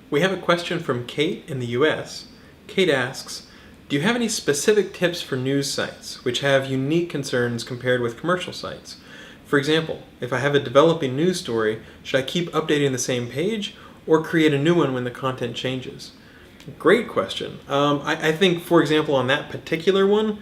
We have a question from Kate in the US. Kate asks, do you have any specific tips for news sites which have unique concerns compared with commercial sites? For example, if I have a developing news story, should I keep updating the same page or create a new one when the content changes? Great question. I think, for example, on that particular one,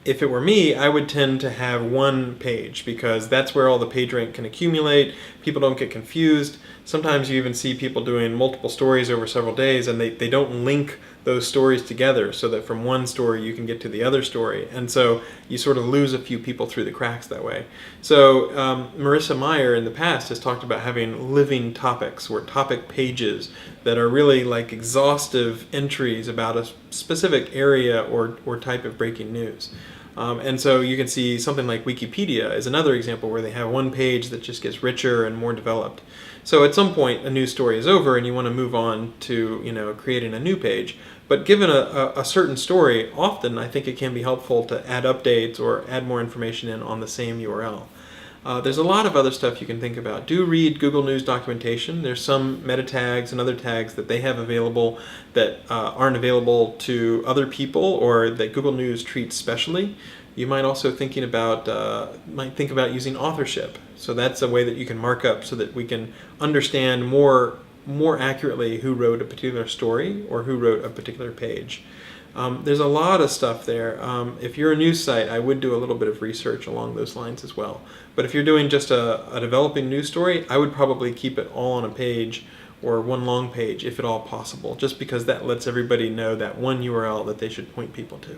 if it were me, I would tend to have one page because that's where all the page rank can accumulate. People don't get confused. Sometimes you even see people doing multiple stories over several days and they don't link those stories together so that from one story you can get to the other story. And so you sort of lose a few people through the cracks that way. So Marissa Meyer in the past has talked about having living topics or topic pages that are really like exhaustive entries about a specific area or type of breaking news. And so you can see something like Wikipedia is another example where they have one page that just gets richer and more developed. So at some point a news story is over and you want to move on to creating a new page. But given a certain story, often I think it can be helpful to add updates or add more information in on the same URL. There's a lot of other stuff you can think about. Do read Google News documentation. There's some meta tags and other tags that they have available that aren't available to other people or that Google News treats specially. You might also think about using authorship. So that's a way that you can mark up so that we can understand more accurately who wrote a particular story or who wrote a particular page. There's a lot of stuff there. If you're a news site, I would do a little bit of research along those lines as well. But if you're doing just a developing news story, I would probably keep it all on a page or one long page if at all possible, just because that lets everybody know that one URL that they should point people to.